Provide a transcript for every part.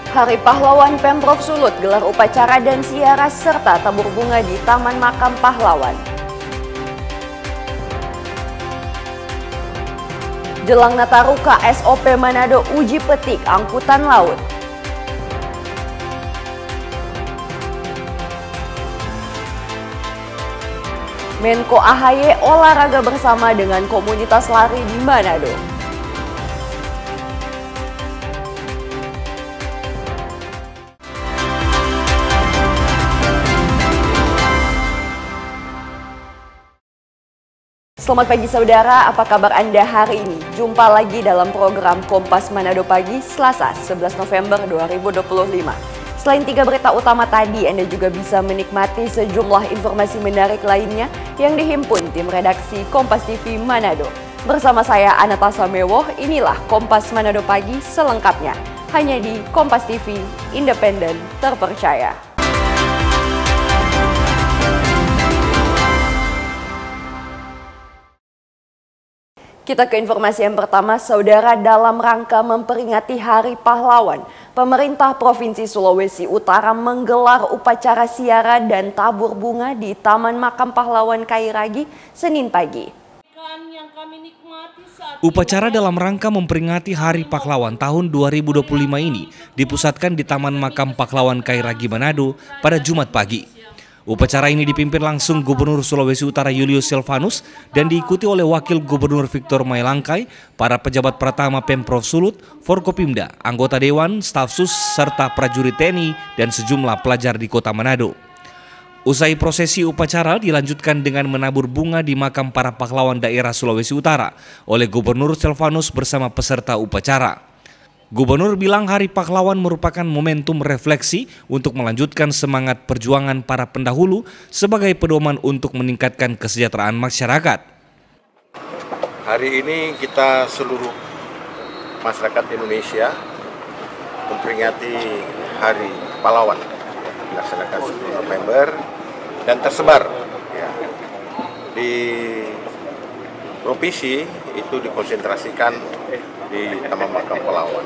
Hari Pahlawan Pemprov Sulut gelar upacara dan ziarah serta tabur bunga di Taman Makam Pahlawan. Jelang Nataru KSOP Manado uji petik angkutan laut. Menko AHY olahraga bersama dengan komunitas lari di Manado. Selamat pagi saudara, apa kabar Anda hari ini? Jumpa lagi dalam program Kompas Manado Pagi, Selasa 11 November 2025. Selain 3 berita utama tadi, Anda juga bisa menikmati sejumlah informasi menarik lainnya yang dihimpun tim redaksi Kompas TV Manado. Bersama saya Anastasia Mewoh, inilah Kompas Manado Pagi selengkapnya. Hanya di Kompas TV, independen, terpercaya. Kita ke informasi yang pertama, saudara. Dalam rangka memperingati Hari Pahlawan, pemerintah Provinsi Sulawesi Utara menggelar upacara ziarah dan tabur bunga di Taman Makam Pahlawan Kairagi Senin pagi. Upacara dalam rangka memperingati Hari Pahlawan tahun 2025 ini dipusatkan di Taman Makam Pahlawan Kairagi Manado pada Jumat pagi. Upacara ini dipimpin langsung Gubernur Sulawesi Utara Julius Silvanus dan diikuti oleh Wakil Gubernur Victor Mailangkai, para pejabat pertama Pemprov Sulut, Forkopimda, anggota Dewan, staf sus, serta prajurit TNI dan sejumlah pelajar di Kota Manado. Usai prosesi upacara dilanjutkan dengan menabur bunga di makam para pahlawan daerah Sulawesi Utara oleh Gubernur Silvanus bersama peserta upacara. Gubernur bilang Hari Pahlawan merupakan momentum refleksi untuk melanjutkan semangat perjuangan para pendahulu sebagai pedoman untuk meningkatkan kesejahteraan masyarakat. Hari ini kita seluruh masyarakat Indonesia memperingati Hari Pahlawan, dilaksanakan 10 November dan tersebar di provinsi itu dikonsentrasikan di Taman Makam Pahlawan.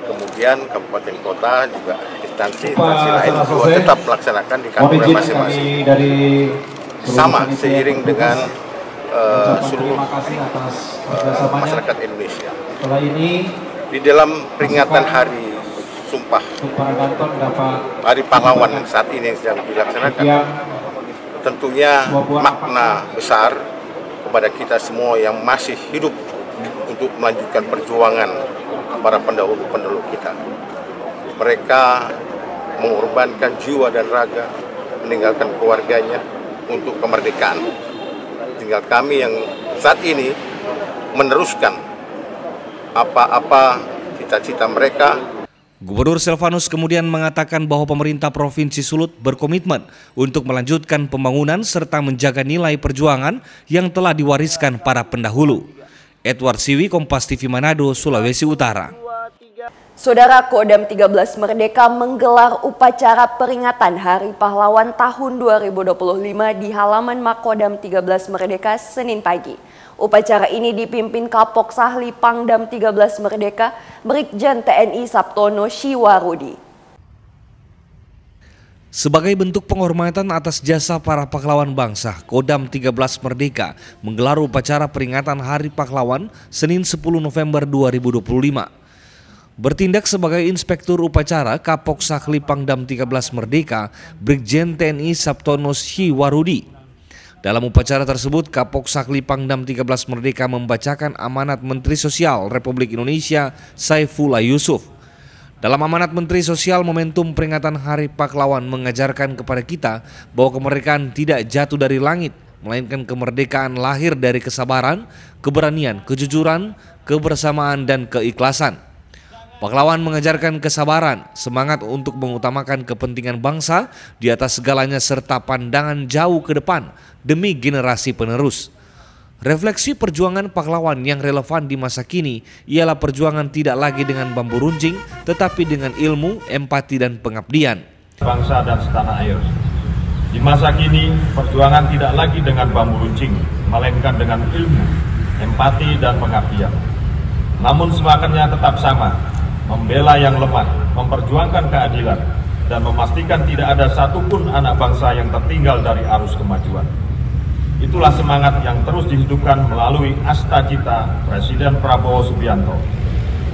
Kemudian kabupaten kota juga instansi lain juga tetap melaksanakan di kantornya masing-masing. Sama seiring dengan seluruh masyarakat Indonesia. Di dalam peringatan Hari Sumpah Hari Pahlawan saat ini yang sedang dilaksanakan, tentunya makna besar kepada kita semua yang masih hidup untuk melanjutkan perjuangan para pendahulu-pendahulu kita. Mereka mengorbankan jiwa dan raga, meninggalkan keluarganya untuk kemerdekaan. Tinggal kami yang saat ini meneruskan apa-apa cita-cita mereka. Gubernur Silvanus kemudian mengatakan bahwa pemerintah Provinsi Sulut berkomitmen untuk melanjutkan pembangunan serta menjaga nilai perjuangan yang telah diwariskan para pendahulu. Edward Siwi, Kompas TV Manado, Sulawesi Utara. Saudara, Kodam 13 Merdeka menggelar upacara peringatan Hari Pahlawan tahun 2025 di halaman Makodam 13 Merdeka Senin pagi. Upacara ini dipimpin Kapok Sahli Pangdam 13 Merdeka, Brigjen TNI Sabtono Shiwarudi. Sebagai bentuk penghormatan atas jasa para pahlawan bangsa, Kodam 13 Merdeka menggelar upacara peringatan Hari Pahlawan Senin 10 November 2025. Bertindak sebagai inspektur upacara, Kapok Sahli Pangdam 13 Merdeka, Brigjen TNI Sabtono Shiwarudi. Dalam upacara tersebut, Kapok Sahli Pangdam 13 Merdeka membacakan amanat Menteri Sosial Republik Indonesia Saifullah Yusuf. Dalam amanat Menteri Sosial, momentum peringatan Hari Pahlawan mengajarkan kepada kita bahwa kemerdekaan tidak jatuh dari langit, melainkan kemerdekaan lahir dari kesabaran, keberanian, kejujuran, kebersamaan, dan keikhlasan. Pahlawan mengajarkan kesabaran, semangat untuk mengutamakan kepentingan bangsa di atas segalanya, serta pandangan jauh ke depan demi generasi penerus. Refleksi perjuangan pahlawan yang relevan di masa kini ialah perjuangan tidak lagi dengan bambu runcing, tetapi dengan ilmu, empati, dan pengabdian. Bangsa dan setanah air. Di masa kini, perjuangan tidak lagi dengan bambu runcing, melainkan dengan ilmu, empati, dan pengabdian. Namun semangatnya tetap sama, membela yang lemah, memperjuangkan keadilan, dan memastikan tidak ada satupun anak bangsa yang tertinggal dari arus kemajuan. Itulah semangat yang terus dihidupkan melalui Astacita Presiden Prabowo Subianto.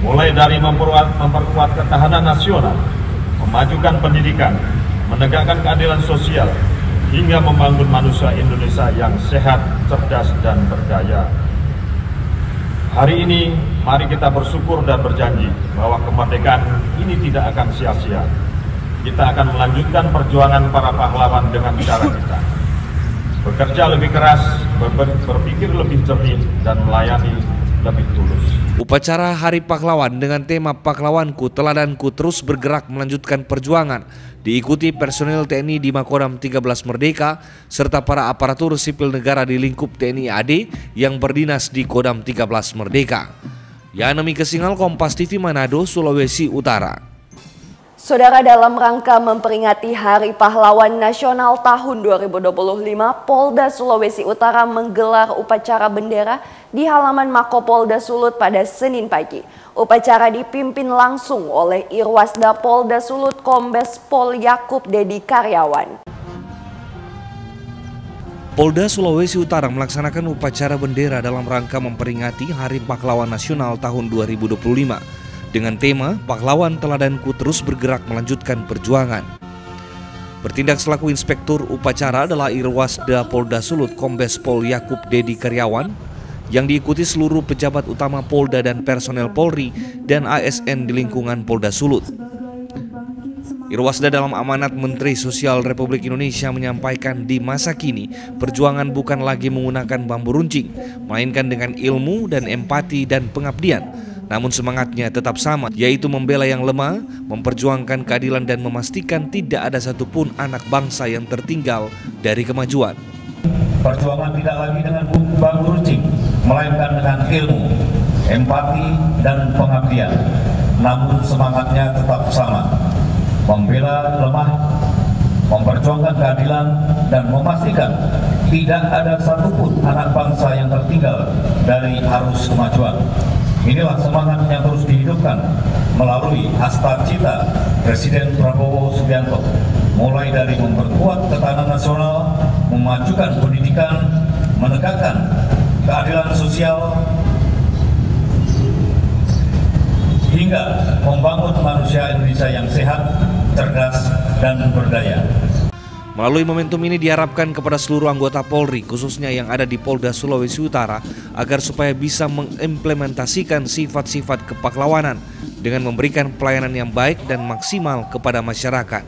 Mulai dari memperkuat ketahanan nasional, memajukan pendidikan, menegakkan keadilan sosial, hingga membangun manusia Indonesia yang sehat, cerdas, dan berdaya. Hari ini, mari kita bersyukur dan berjanji bahwa kemerdekaan ini tidak akan sia-sia. Kita akan melanjutkan perjuangan para pahlawan dengan cara kita. Bekerja lebih keras, berpikir lebih jernih, dan melayani lebih tulus. Upacara Hari Pahlawan dengan tema Pahlawanku, Teladanku terus bergerak melanjutkan perjuangan diikuti personil TNI di Makodam 13 Merdeka serta para aparatur sipil negara di lingkup TNI AD yang berdinas di Kodam 13 Merdeka. Yana Mika Singal, Kompas TV Manado, Sulawesi Utara. Saudara, dalam rangka memperingati Hari Pahlawan Nasional tahun 2025, Polda Sulawesi Utara menggelar upacara bendera di halaman Makopolda Sulut pada Senin pagi. Upacara dipimpin langsung oleh Irwasda Polda Sulut Kombes Pol Yakub Dedi Karyawan. Polda Sulawesi Utara melaksanakan upacara bendera dalam rangka memperingati Hari Pahlawan Nasional tahun 2025. Dengan tema Pahlawan Teladanku terus bergerak melanjutkan perjuangan. Bertindak selaku inspektur upacara adalah Irwasda Polda Sulut Kombes Pol Yakub Dedi Karyawan yang diikuti seluruh pejabat utama Polda dan personel Polri dan ASN di lingkungan Polda Sulut. Irwasda dalam amanat Menteri Sosial Republik Indonesia menyampaikan di masa kini perjuangan bukan lagi menggunakan bambu runcing, melainkan dengan ilmu dan empati dan pengabdian. Namun semangatnya tetap sama, yaitu membela yang lemah, memperjuangkan keadilan dan memastikan tidak ada satupun anak bangsa yang tertinggal dari kemajuan. Perjuangan tidak lagi dengan bambu runcing, melainkan dengan ilmu, empati, dan pengabdian. Namun semangatnya tetap sama, membela lemah, memperjuangkan keadilan, dan memastikan tidak ada satupun anak bangsa yang tertinggal dari arus kemajuan. Inilah semangat yang terus dihidupkan melalui Astacita Presiden Prabowo Subianto, mulai dari memperkuat ketahanan nasional, memajukan pendidikan, menegakkan keadilan sosial, hingga membangun manusia Indonesia yang sehat, cerdas, dan berdaya. Melalui momentum ini diharapkan kepada seluruh anggota Polri, khususnya yang ada di Polda Sulawesi Utara, agar supaya bisa mengimplementasikan sifat-sifat kepahlawanan dengan memberikan pelayanan yang baik dan maksimal kepada masyarakat.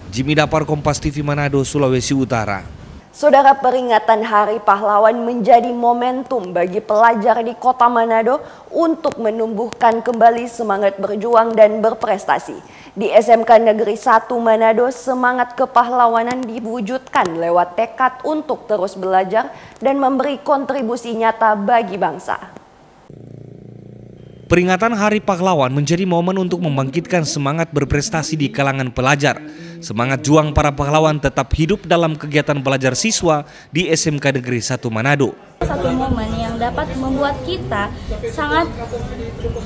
Jimmy Dapar, Kompas TV Manado, Sulawesi Utara. Saudara, peringatan Hari Pahlawan menjadi momentum bagi pelajar di Kota Manado untuk menumbuhkan kembali semangat berjuang dan berprestasi. Di SMK Negeri 1 Manado, semangat kepahlawanan diwujudkan lewat tekad untuk terus belajar dan memberi kontribusi nyata bagi bangsa. Peringatan Hari Pahlawan menjadi momen untuk membangkitkan semangat berprestasi di kalangan pelajar. Semangat juang para pahlawan tetap hidup dalam kegiatan belajar siswa di SMK Negeri 1 Manado. Satu momen yang dapat membuat kita sangat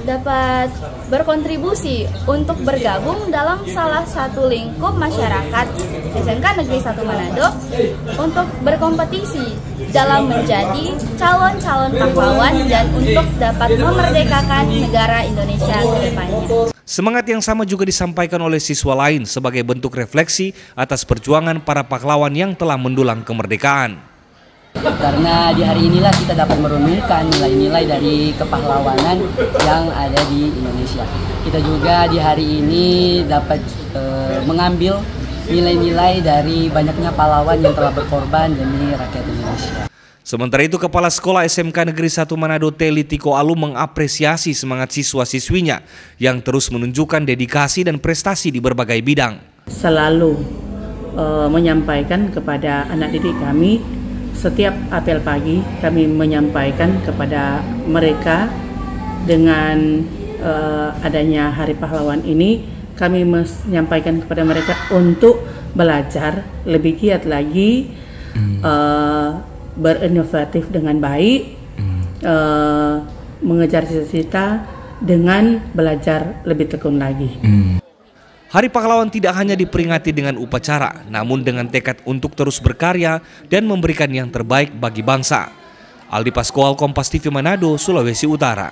dapat berkontribusi untuk bergabung dalam salah satu lingkup masyarakat SMK Negeri 1 Manado untuk berkompetisi dalam menjadi calon-calon pahlawan dan untuk dapat memerdekakan negara Indonesia ke depannya. Semangat yang sama juga disampaikan oleh siswa lain sebagai bentuk refleksi atas perjuangan para pahlawan yang telah mendulang kemerdekaan. Karena di hari inilah kita dapat merenungkan nilai-nilai dari kepahlawanan yang ada di Indonesia. Kita juga di hari ini dapat mengambil nilai-nilai dari banyaknya pahlawan yang telah berkorban demi rakyat Indonesia. Sementara itu, Kepala Sekolah SMK Negeri 1 Manado Teli Tiko Alu mengapresiasi semangat siswa-siswinya yang terus menunjukkan dedikasi dan prestasi di berbagai bidang. Selalu menyampaikan kepada anak didik kami, setiap apel pagi kami menyampaikan kepada mereka dengan adanya Hari Pahlawan ini, kami menyampaikan kepada mereka untuk belajar lebih giat lagi, berinovatif dengan baik, mengejar cita-cita dengan belajar lebih tekun lagi. Hari Pahlawan tidak hanya diperingati dengan upacara, namun dengan tekad untuk terus berkarya dan memberikan yang terbaik bagi bangsa. Aldi Paskual, Kompas TV Manado, Sulawesi Utara.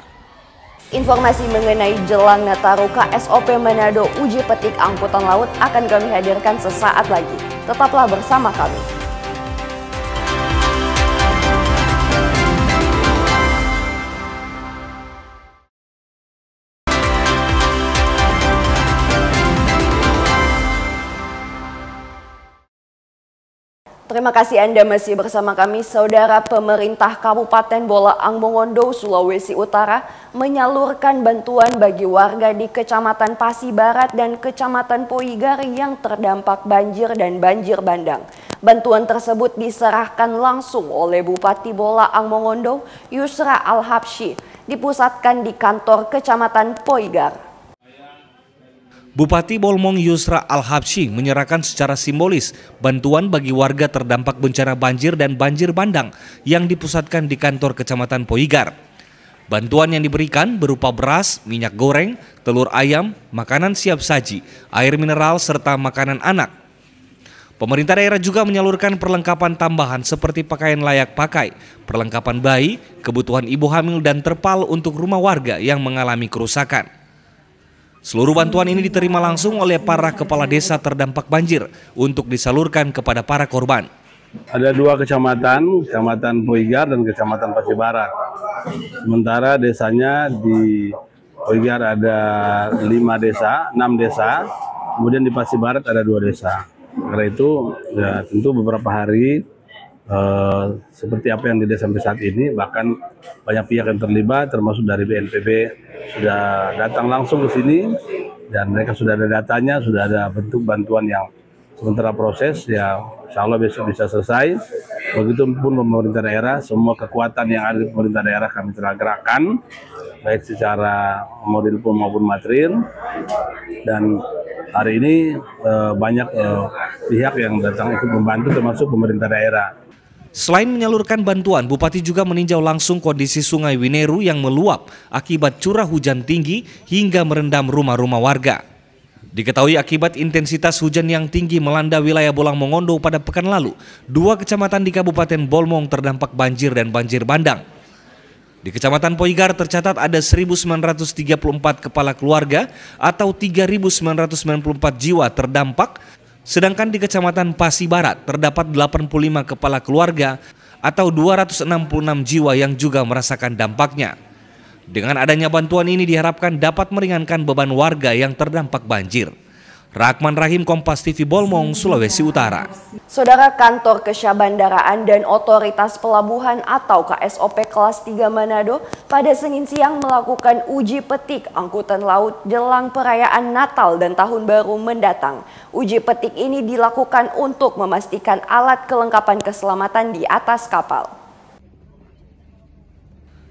Informasi mengenai jelang Nataru KSOP Manado uji petik angkutan laut akan kami hadirkan sesaat lagi. Tetaplah bersama kami. Terima kasih Anda masih bersama kami. Saudara, pemerintah Kabupaten Bolaang Mongondo, Sulawesi Utara menyalurkan bantuan bagi warga di Kecamatan Pasi Barat dan Kecamatan Poigar yang terdampak banjir dan banjir bandang. Bantuan tersebut diserahkan langsung oleh Bupati Bolaang Mongondo, Yusra Al-Habsyi, dipusatkan di kantor Kecamatan Poigar. Bupati Bolmong Yusra Al-Habsyi menyerahkan secara simbolis bantuan bagi warga terdampak bencana banjir dan banjir bandang yang dipusatkan di kantor Kecamatan Poigar. Bantuan yang diberikan berupa beras, minyak goreng, telur ayam, makanan siap saji, air mineral, serta makanan anak. Pemerintah daerah juga menyalurkan perlengkapan tambahan seperti pakaian layak pakai, perlengkapan bayi, kebutuhan ibu hamil, dan terpal untuk rumah warga yang mengalami kerusakan. Seluruh bantuan ini diterima langsung oleh para kepala desa terdampak banjir untuk disalurkan kepada para korban. Ada 2 kecamatan, Kecamatan Poigar dan Kecamatan Pasi Barat. Sementara desanya di Poigar ada 6 desa, kemudian di Pasi Barat ada 2 desa. Karena itu ya tentu beberapa hari seperti apa yang dilihat sampai saat ini, bahkan banyak pihak yang terlibat termasuk dari BNPB sudah datang langsung ke sini dan mereka sudah ada datanya, sudah ada bentuk bantuan yang sementara proses ya, insya Allah besok bisa selesai. Begitupun pemerintah daerah, semua kekuatan yang ada di pemerintah daerah kami telah gerakkan baik secara model maupun material, dan hari ini banyak pihak yang datang ikut membantu termasuk pemerintah daerah. Selain menyalurkan bantuan, Bupati juga meninjau langsung kondisi Sungai Wineru yang meluap akibat curah hujan tinggi hingga merendam rumah-rumah warga. Diketahui akibat intensitas hujan yang tinggi melanda wilayah Bolaang Mongondo pada pekan lalu, 2 kecamatan di Kabupaten Bolmong terdampak banjir dan banjir bandang. Di Kecamatan Poigar tercatat ada 1.934 kepala keluarga atau 3.994 jiwa terdampak. Sedangkan di Kecamatan Pasi Barat terdapat 85 kepala keluarga atau 266 jiwa yang juga merasakan dampaknya. Dengan adanya bantuan ini diharapkan dapat meringankan beban warga yang terdampak banjir. Rahman Rahim, Kompas TV Bolmong, Sulawesi Utara. Saudara, Kantor Kesyabandaraan dan Otoritas Pelabuhan atau KSOP kelas 3 Manado pada Senin siang melakukan uji petik angkutan laut jelang perayaan Natal dan Tahun Baru mendatang. Uji petik ini dilakukan untuk memastikan alat kelengkapan keselamatan di atas kapal.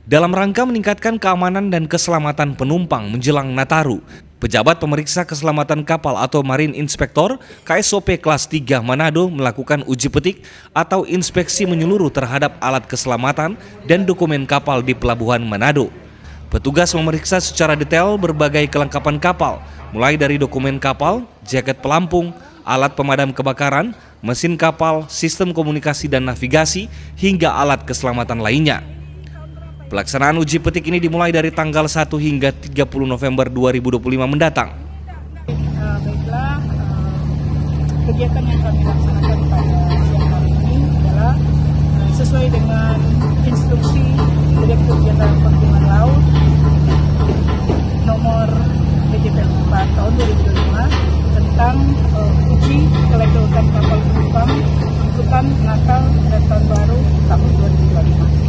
Dalam rangka meningkatkan keamanan dan keselamatan penumpang menjelang Nataru, pejabat pemeriksa keselamatan kapal atau Marine Inspektor KSOP kelas 3 Manado melakukan uji petik atau inspeksi menyeluruh terhadap alat keselamatan dan dokumen kapal di Pelabuhan Manado. Petugas memeriksa secara detail berbagai kelengkapan kapal, mulai dari dokumen kapal, jaket pelampung, alat pemadam kebakaran, mesin kapal, sistem komunikasi dan navigasi, hingga alat keselamatan lainnya. Pelaksanaan uji petik ini dimulai dari tanggal 1 hingga 30 November 2025 mendatang. Baiklah, kegiatan yang kami laksanakan pada siang hari ini adalah sesuai dengan instruksi Direktur Jenderal Perhubungan Laut nomor PJPL 4 tahun 2025 tentang uji kelayakan kapal penumpang angkutan Natal dan Tahun Baru tahun 2025.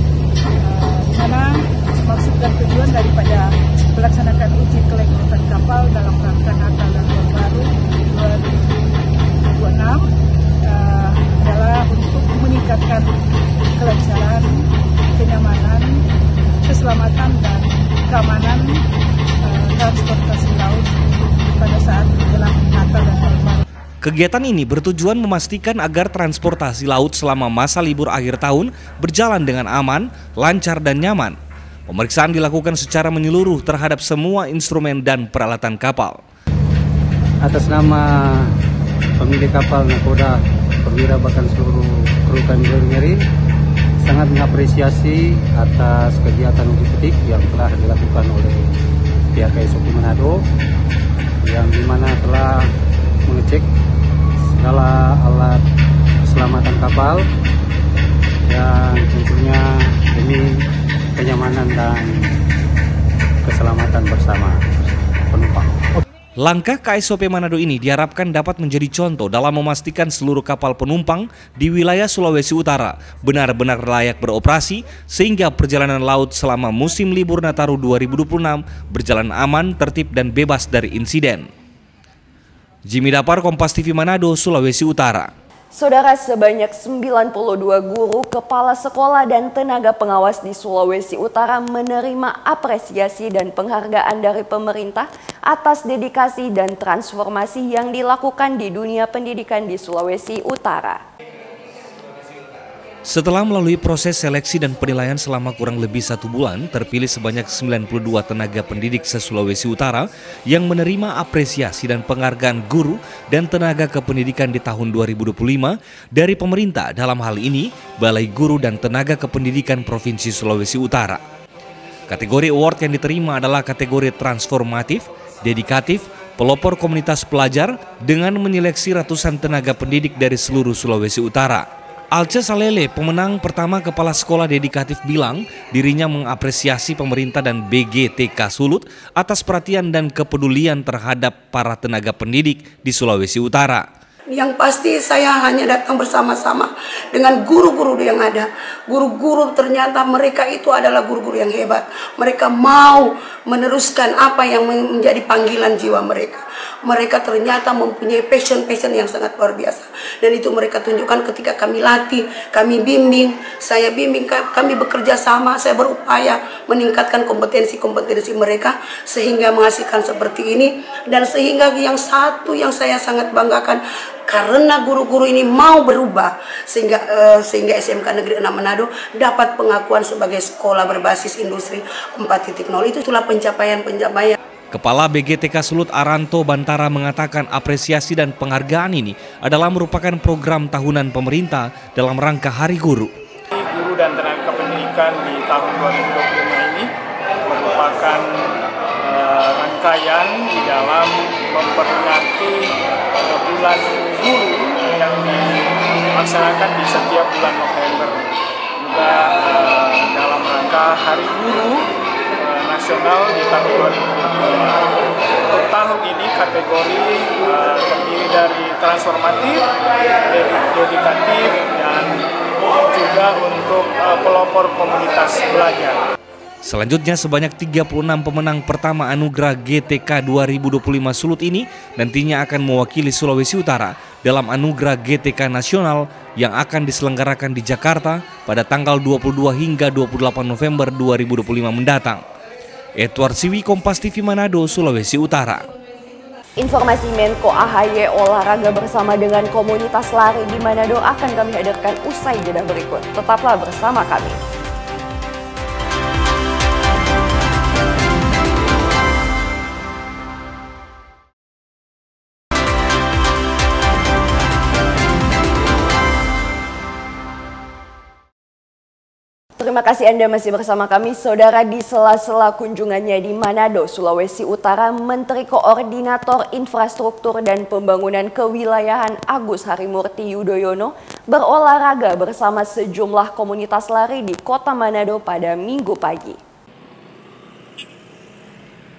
Di mana maksud dan tujuan daripada melaksanakan uji kelayakan kapal dalam rangka Natal dan Tahun Baru 2026 adalah untuk meningkatkan kelancaran, kenyamanan, keselamatan dan keamanan transportasi laut pada saat menjelang Natal dan Tahun Baru. Kegiatan ini bertujuan memastikan agar transportasi laut selama masa libur akhir tahun berjalan dengan aman, lancar dan nyaman. Pemeriksaan dilakukan secara menyeluruh terhadap semua instrumen dan peralatan kapal. Atas nama pemilik kapal Nakoda Perwira bahkan seluruh kru KMI sangat mengapresiasi atas kegiatan uji petik yang telah dilakukan oleh pihak KSOP Manado, yang dimana telah mengecek segala alat keselamatan kapal dan tentunya demi kenyamanan dan keselamatan bersama penumpang. Langkah KSOP Manado ini diharapkan dapat menjadi contoh dalam memastikan seluruh kapal penumpang di wilayah Sulawesi Utara benar-benar layak beroperasi sehingga perjalanan laut selama musim libur Nataru 2026 berjalan aman, tertib dan bebas dari insiden. Jimmy Dapar, Kompas TV Manado, Sulawesi Utara. Saudara, sebanyak 92 guru, kepala sekolah, dan tenaga pengawas di Sulawesi Utara menerima apresiasi dan penghargaan dari pemerintah atas dedikasi dan transformasi yang dilakukan di dunia pendidikan di Sulawesi Utara. Setelah melalui proses seleksi dan penilaian selama kurang lebih 1 bulan, terpilih sebanyak 92 tenaga pendidik se-Sulawesi Utara yang menerima apresiasi dan penghargaan guru dan tenaga kependidikan di tahun 2025 dari pemerintah, dalam hal ini Balai Guru dan Tenaga Kependidikan Provinsi Sulawesi Utara. Kategori award yang diterima adalah kategori transformatif, dedikatif, pelopor komunitas pelajar dengan menyeleksi ratusan tenaga pendidik dari seluruh Sulawesi Utara. Alce Salele, pemenang pertama kepala sekolah dedikatif, bilang dirinya mengapresiasi pemerintah dan BGTK Sulut atas perhatian dan kepedulian terhadap para tenaga pendidik di Sulawesi Utara. Yang pasti saya hanya datang bersama-sama dengan guru-guru yang ada. Guru-guru ternyata mereka itu adalah guru-guru yang hebat. Mereka mau meneruskan apa yang menjadi panggilan jiwa mereka. Mereka ternyata mempunyai passion yang sangat luar biasa. Dan itu mereka tunjukkan ketika kami latih, kami bimbing, saya bimbing, kami bekerja sama, saya berupaya meningkatkan kompetensi mereka sehingga menghasilkan seperti ini. Dan sehingga yang satu yang saya sangat banggakan, karena guru-guru ini mau berubah sehingga SMK Negeri 6 Manado dapat pengakuan sebagai sekolah berbasis industri 4.0. Itulah pencapaian. Kepala BGTK Sulut Aranto Bantara mengatakan apresiasi dan penghargaan ini adalah merupakan program tahunan pemerintah dalam rangka Hari Guru. Guru dan tenaga pendidikan di tahun 2025 ini merupakan rangkaian di dalam memperingati bulan guru yang dilaksanakan di setiap bulan November. Juga dalam rangka Hari Guru Nasional di tahun 2025. Untuk tahun ini kategori terdiri dari transformatif, dedikatif, dan juga untuk pelopor komunitas belajar. Selanjutnya sebanyak 36 pemenang pertama Anugerah GTK 2025 Sulut ini nantinya akan mewakili Sulawesi Utara dalam Anugerah GTK Nasional yang akan diselenggarakan di Jakarta pada tanggal 22 hingga 28 November 2025 mendatang. Edward Siwi, Kompas TV Manado, Sulawesi Utara. Informasi Menko AHY olahraga bersama dengan komunitas lari di Manado akan kami hadirkan usai jeda berikut. Tetaplah bersama kami. Terima kasih Anda masih bersama kami, Saudara. Di sela-sela kunjungannya di Manado, Sulawesi Utara, Menteri Koordinator Infrastruktur dan Pembangunan Kewilayahan Agus Harimurti Yudhoyono berolahraga bersama sejumlah komunitas lari di Kota Manado pada Minggu pagi.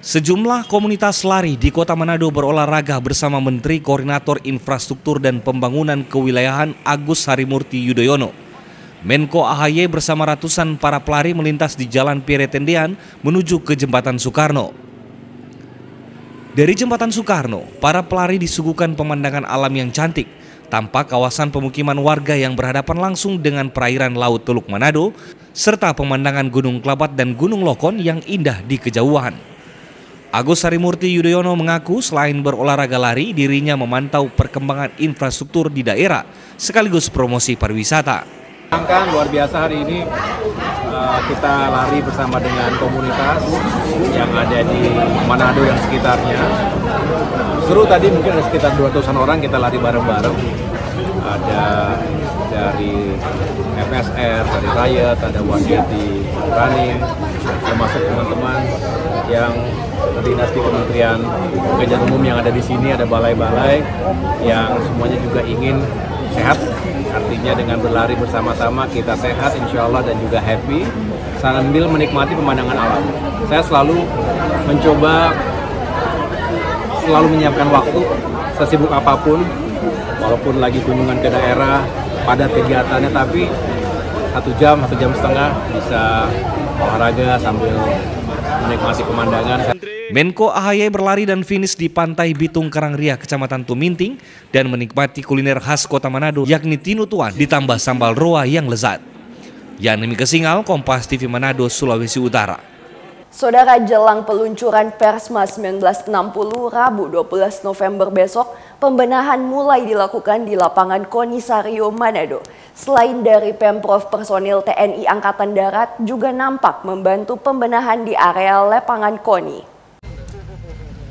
Sejumlah komunitas lari di Kota Manado berolahraga bersama Menteri Koordinator Infrastruktur dan Pembangunan Kewilayahan Agus Harimurti Yudhoyono. Menko AHY bersama ratusan para pelari melintas di Jalan Pierre Tendean menuju ke Jembatan Soekarno. Dari Jembatan Soekarno, para pelari disuguhkan pemandangan alam yang cantik, tampak kawasan pemukiman warga yang berhadapan langsung dengan perairan Laut Teluk Manado, serta pemandangan Gunung Klabat dan Gunung Lokon yang indah di kejauhan. Agus Harimurti Yudhoyono mengaku selain berolahraga lari, dirinya memantau perkembangan infrastruktur di daerah sekaligus promosi pariwisata. Luar biasa hari ini kita lari bersama dengan komunitas yang ada di Manado dan sekitarnya. Seru tadi, mungkin ada sekitar 200-an orang kita lari bareng-bareng. Ada dari FSR, dari Riot, ada Wasiyati Running, termasuk teman-teman yang dinas di Kementerian Pekerjaan Umum yang ada di sini, ada balai-balai yang semuanya juga ingin sehat. Artinya dengan berlari bersama-sama kita sehat insya Allah dan juga happy sambil menikmati pemandangan alam. Saya selalu mencoba menyiapkan waktu sesibuk apapun, walaupun lagi kunjungan ke daerah, padat kegiatannya, tapi 1 jam, 1 jam setengah bisa olahraga sambil menikmati pemandangan. Menko AHY berlari dan finish di Pantai Bitung Karangria, Kecamatan Tuminting, dan menikmati kuliner khas Kota Manado yakni tinutuan ditambah sambal roa yang lezat. Yani Kesingal, Kompas TV Manado, Sulawesi Utara. Saudara, jelang peluncuran Persma 1960 Rabu 12 November besok, pembenahan mulai dilakukan di lapangan Konisario Manado. Selain dari Pemprov, personil TNI Angkatan Darat juga nampak membantu pembenahan di area lapangan Koni.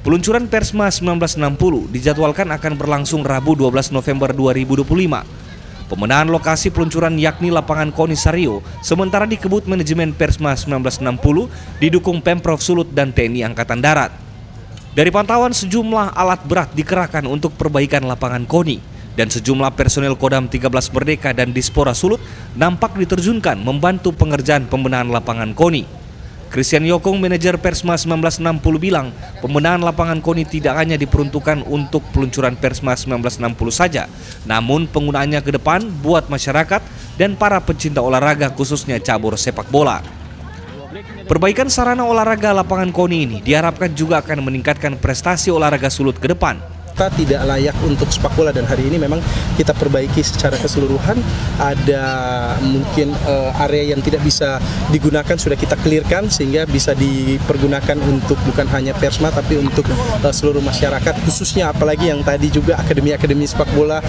Peluncuran Persma 1960 dijadwalkan akan berlangsung Rabu 12 November 2025. Pembenahan lokasi peluncuran yakni lapangan Konisario sementara dikebut manajemen Persma 1960 didukung Pemprov Sulut dan TNI Angkatan Darat. Dari pantauan, sejumlah alat berat dikerahkan untuk perbaikan lapangan Koni dan sejumlah personel Kodam 13 Merdeka dan Dispora Sulut nampak diterjunkan membantu pengerjaan pembenahan lapangan Koni. Christian Yokong, manajer Persma 1960 bilang, pembenahan lapangan Koni tidak hanya diperuntukkan untuk peluncuran Persma 1960 saja, namun penggunaannya ke depan buat masyarakat dan para pecinta olahraga khususnya cabur sepak bola. Perbaikan sarana olahraga lapangan Koni ini diharapkan juga akan meningkatkan prestasi olahraga Sulut ke depan. Kita tidak layak untuk sepak bola dan hari ini memang kita perbaiki secara keseluruhan. Ada mungkin area yang tidak bisa digunakan sudah kita clearkan sehingga bisa dipergunakan untuk bukan hanya Persma tapi untuk seluruh masyarakat, khususnya apalagi yang tadi juga akademi sepak bola,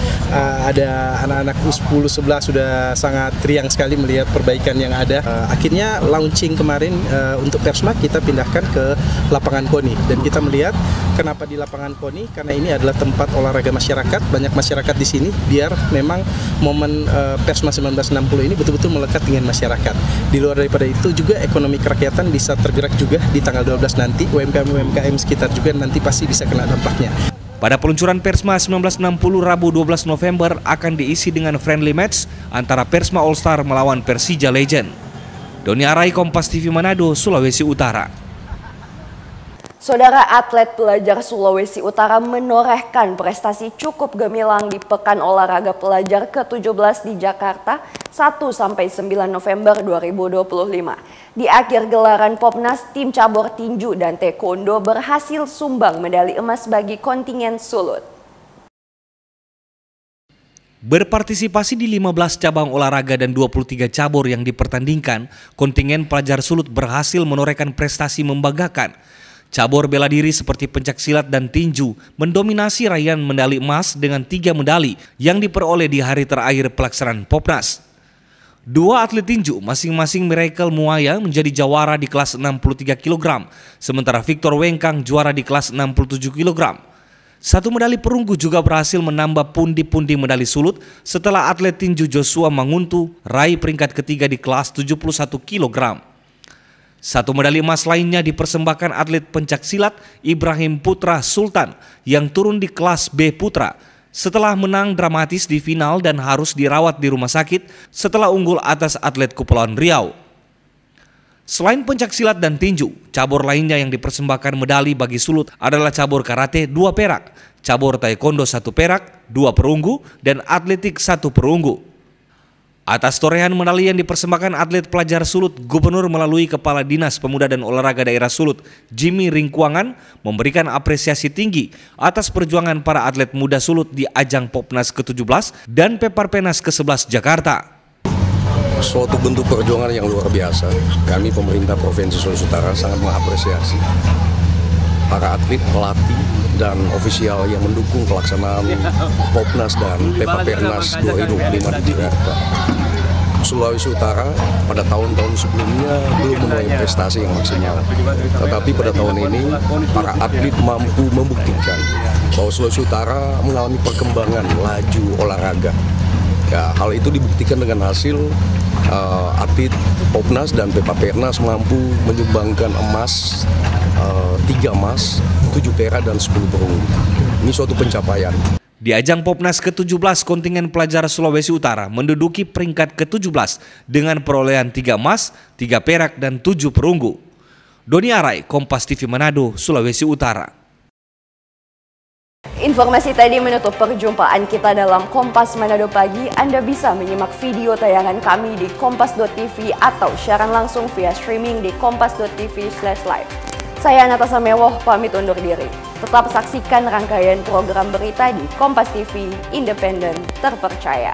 ada anak-anak U10 11 sudah sangat riang sekali melihat perbaikan yang ada. Akhirnya launching kemarin untuk Persma kita pindahkan ke lapangan Koni dan kita melihat kenapa di lapangan Koni, karena ini adalah tempat olahraga masyarakat, banyak masyarakat di sini, biar memang momen Persma 1960 ini betul-betul melekat dengan masyarakat. Di luar daripada itu juga ekonomi kerakyatan bisa tergerak juga di tanggal 12 nanti, UMKM sekitar juga nanti pasti bisa kena dampaknya. Pada peluncuran Persma 1960 Rabu 12 November akan diisi dengan friendly match antara Persma All Star melawan Persija Legend. Doni Arai, Kompas TV Manado, Sulawesi Utara. Saudara, atlet pelajar Sulawesi Utara menorehkan prestasi cukup gemilang di Pekan Olahraga Pelajar ke-17 di Jakarta 1-9 November 2025. Di akhir gelaran Popnas, tim cabur tinju dan taekwondo berhasil sumbang medali emas bagi kontingen Sulut. Berpartisipasi di 15 cabang olahraga dan 23 cabur yang dipertandingkan, kontingen pelajar Sulut berhasil menorehkan prestasi membanggakan. Cabur bela diri seperti pencaksilat dan tinju mendominasi raihan medali emas dengan 3 medali yang diperoleh di hari terakhir pelaksanaan Popnas. 2 atlet tinju, masing-masing Miracle Muaya menjadi jawara di kelas 63 kg, sementara Victor Wengkang juara di kelas 67 kg. 1 medali perunggu juga berhasil menambah pundi-pundi medali Sulut setelah atlet tinju Joshua Manguntu raih peringkat ketiga di kelas 71 kg. 1 medali emas lainnya dipersembahkan atlet pencaksilat Ibrahim Putra Sultan yang turun di kelas B Putra setelah menang dramatis di final dan harus dirawat di rumah sakit setelah unggul atas atlet Kepulauan Riau. Selain pencaksilat dan tinju, cabur lainnya yang dipersembahkan medali bagi Sulut adalah cabur karate 2 perak, cabur taekwondo 1 perak, 2 perunggu, dan atletik 1 perunggu. Atas torehan medali yang dipersembahkan atlet pelajar Sulut, Gubernur melalui Kepala Dinas Pemuda dan Olahraga Daerah Sulut, Jimmy Ringkuangan, memberikan apresiasi tinggi atas perjuangan para atlet muda Sulut di ajang Popnas ke-17 dan Peparpenas ke-11 Jakarta. Suatu bentuk perjuangan yang luar biasa. Kami pemerintah Provinsi Sulawesi Utara sangat mengapresiasi para atlet, pelatih, dan ofisial yang mendukung pelaksanaan Popnas dan Peparpenas 2025 di Jakarta. Sulawesi Utara pada tahun-tahun sebelumnya belum memenuhi prestasi yang maksimal. Tetapi pada tahun ini para atlet mampu membuktikan bahwa Sulawesi Utara mengalami perkembangan laju olahraga. Ya, hal itu dibuktikan dengan hasil atlet Popnas dan Pepapernas mampu menyumbangkan emas, 3 emas, 7 perak dan 10 perunggu. Ini suatu pencapaian. Di ajang Popnas ke-17, kontingen pelajar Sulawesi Utara menduduki peringkat ke-17 dengan perolehan 3 emas, 3 perak, dan 7 perunggu. Doni Arai, Kompas TV Manado, Sulawesi Utara. Informasi tadi menutup perjumpaan kita dalam Kompas Manado Pagi. Anda bisa menyimak video tayangan kami di kompas.tv atau siaran langsung via streaming di kompas.tv/live. Saya Natasha Mewoh pamit undur diri. Tetap saksikan rangkaian program berita di Kompas TV, independen, terpercaya.